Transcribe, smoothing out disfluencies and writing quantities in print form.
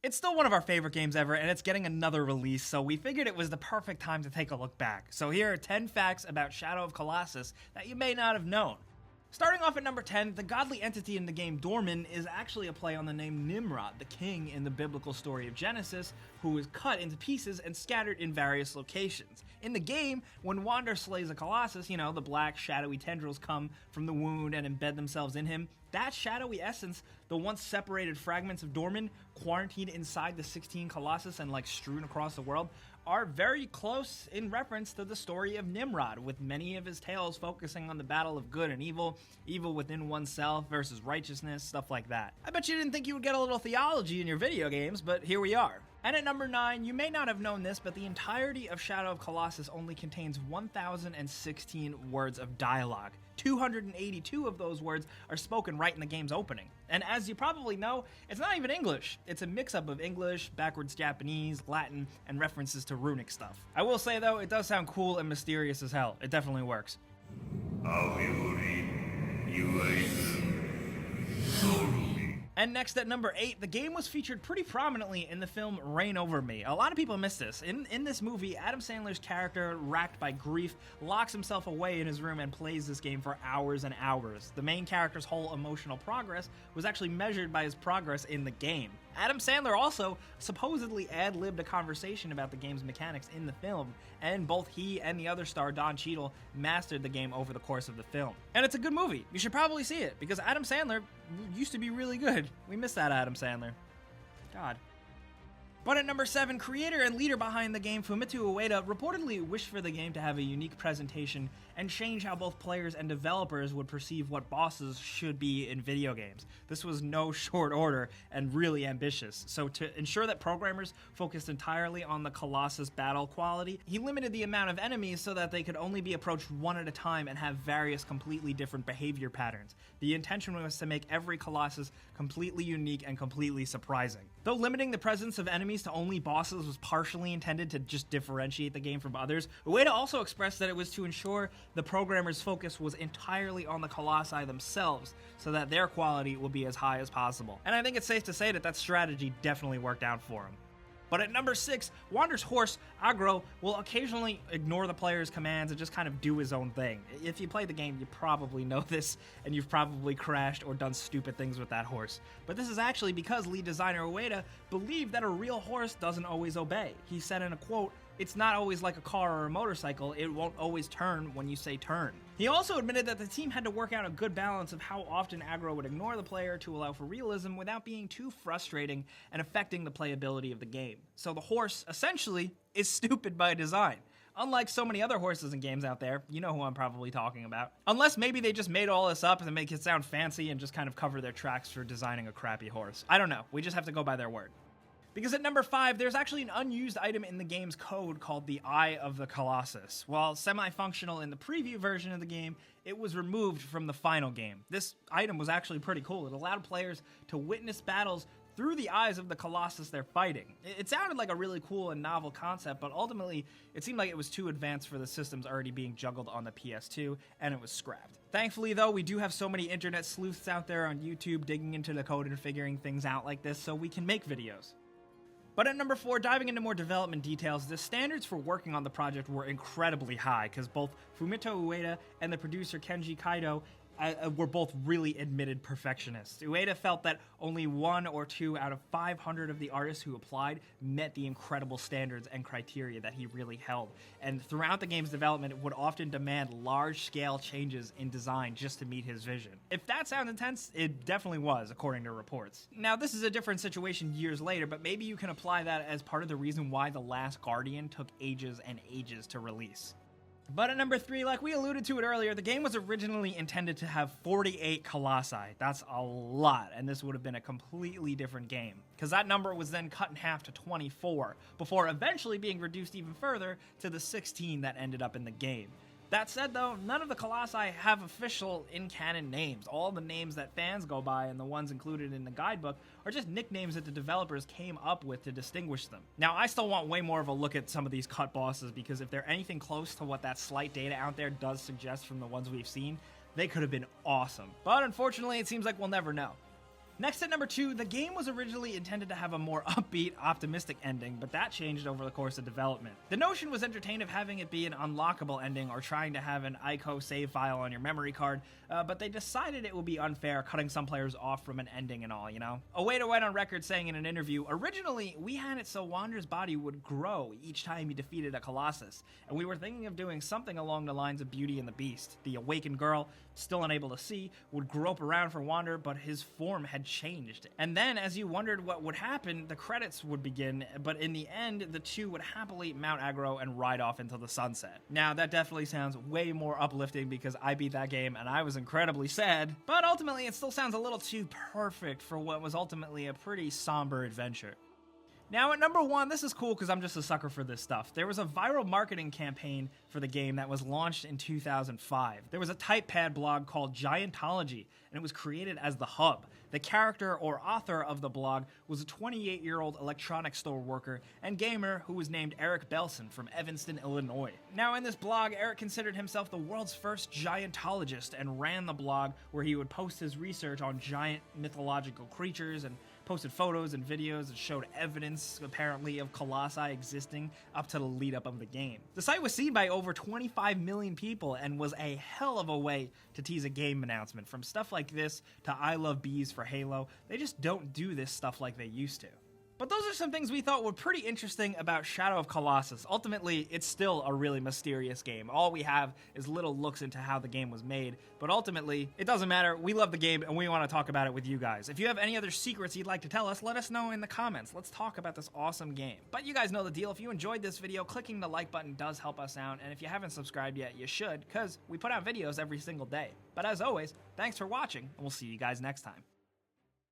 It's still one of our favorite games ever, and it's getting another release, so we figured it was the perfect time to take a look back. So here are 10 facts about Shadow of Colossus that you may not have known. Starting off at number 10, the godly entity in the game Dormin is actually a play on the name Nimrod, the king in the biblical story of Genesis, who is cut into pieces and scattered in various locations. In the game, when Wander slays a Colossus, the black shadowy tendrils come from the wound and embed themselves in him. That shadowy essence, the once separated fragments of Dormin, quarantined inside the 16 Colossus and strewn across the world, are very close in reference to the story of Nimrod, with many of his tales focusing on the battle of good and evil, evil within oneself versus righteousness, stuff like that. I bet you didn't think you would get a little theology in your video games, but here we are. And at number 9, you may not have known this, but the entirety of Shadow of Colossus only contains 1,016 words of dialogue. 282 of those words are spoken right in the game's opening. And as you probably know, it's not even English. It's a mix-up of English, backwards Japanese, Latin, and references to runic stuff. I will say though, it does sound cool and mysterious as hell. It definitely works. And next at number 8, the game was featured pretty prominently in the film Reign Over Me. A lot of people miss this. In this movie, Adam Sandler's character, racked by grief, locks himself away in his room and plays this game for hours and hours. The main character's whole emotional progress was actually measured by his progress in the game. Adam Sandler also supposedly ad-libbed a conversation about the game's mechanics in the film, and both he and the other star, Don Cheadle, mastered the game over the course of the film. And it's a good movie. You should probably see it, because Adam Sandler used to be really good. We miss that Adam Sandler. God. But at number 7, creator and leader behind the game Fumito Ueda reportedly wished for the game to have a unique presentation and change how both players and developers would perceive what bosses should be in video games. This was no short order and really ambitious. So to ensure that programmers focused entirely on the Colossus battle quality, he limited the amount of enemies so that they could only be approached one at a time and have various completely different behavior patterns. The intention was to make every Colossus completely unique and completely surprising. Though limiting the presence of enemies to only bosses was partially intended to just differentiate the game from others, Ueda also expressed that it was to ensure the programmers' focus was entirely on the Colossi themselves, so that their quality would be as high as possible. And I think it's safe to say that that strategy definitely worked out for him. But at number 6, Wander's horse, Agro, will occasionally ignore the player's commands and just kind of do his own thing. If you play the game, you probably know this, and you've probably crashed or done stupid things with that horse. But this is actually because lead designer Ueda believed that a real horse doesn't always obey. He said in a quote, "It's not always like a car or a motorcycle, it won't always turn when you say turn." He also admitted that the team had to work out a good balance of how often Agro would ignore the player to allow for realism without being too frustrating and affecting the playability of the game. So the horse, essentially, is stupid by design. Unlike so many other horses and games out there, you know who I'm probably talking about. Unless maybe they just made all this up to make it sound fancy and just kind of cover their tracks for designing a crappy horse. I don't know, we just have to go by their word. Because at number 5, there's actually an unused item in the game's code called the Eye of the Colossus. While semi-functional in the preview version of the game, it was removed from the final game. This item was actually pretty cool. It allowed players to witness battles through the eyes of the Colossus they're fighting. It sounded like a really cool and novel concept, but ultimately, it seemed like it was too advanced for the systems already being juggled on the PS2, and it was scrapped. Thankfully, though, we do have so many internet sleuths out there on YouTube digging into the code and figuring things out like this so we can make videos. But at number 4, diving into more development details, the standards for working on the project were incredibly high, because both Fumito Ueda and the producer Kenji Kaido were both really admitted perfectionists. Ueda felt that only 1 or 2 out of 500 of the artists who applied met the incredible standards and criteria that he really held, and throughout the game's development, it would often demand large-scale changes in design just to meet his vision. If that sounds intense, it definitely was, according to reports. Now, this is a different situation years later, but maybe you can apply that as part of the reason why The Last Guardian took ages and ages to release. But at number 3, like we alluded to it earlier, the game was originally intended to have 48 Colossi. That's a lot, and this would have been a completely different game, because that number was then cut in half to 24, before eventually being reduced even further to the 16 that ended up in the game. That said, though, none of the Colossi have official in-canon names. All the names that fans go by and the ones included in the guidebook are just nicknames that the developers came up with to distinguish them. Now, I still want way more of a look at some of these cut bosses, because if they're anything close to what that slight data out there does suggest from the ones we've seen, they could have been awesome. But unfortunately, it seems like we'll never know. Next at number 2, the game was originally intended to have a more upbeat, optimistic ending, but that changed over the course of development. The notion was entertained of having it be an unlockable ending or trying to have an ICO save file on your memory card, but they decided it would be unfair cutting some players off from an ending and all, you know? A waiter went on record saying in an interview, "Originally, we had it so Wander's body would grow each time he defeated a Colossus, and we were thinking of doing something along the lines of Beauty and the Beast. The awakened girl, still unable to see, would grope around for Wander, but his form had changed. And then, as you wondered what would happen, the credits would begin, but in the end, the two would happily mount aggro and ride off into the sunset." Now, that definitely sounds way more uplifting because I beat that game and I was incredibly sad, but ultimately it still sounds a little too perfect for what was ultimately a pretty somber adventure. Now at number 1, this is cool because I'm just a sucker for this stuff. There was a viral marketing campaign for the game that was launched in 2005. There was a typepad blog called Giantology, and it was created as the hub. The character or author of the blog was a 28-year-old electronics store worker and gamer who was named Eric Belson from Evanston, Illinois. Now in this blog, Eric considered himself the world's first giantologist and ran the blog where he would post his research on giant mythological creatures and posted photos and videos that showed evidence, apparently, of Colossi existing up to the lead up of the game. The site was seen by over 25 million people and was a hell of a way to tease a game announcement. From stuff like this to I Love Bees for Halo, they just don't do this stuff like they used to. But those are some things we thought were pretty interesting about Shadow of Colossus. Ultimately, it's still a really mysterious game. All we have is little looks into how the game was made, but ultimately, it doesn't matter. We love the game, and we want to talk about it with you guys. If you have any other secrets you'd like to tell us, let us know in the comments. Let's talk about this awesome game. But you guys know the deal. If you enjoyed this video, clicking the like button does help us out, and if you haven't subscribed yet, you should, because we put out videos every single day. But as always, thanks for watching, and we'll see you guys next time.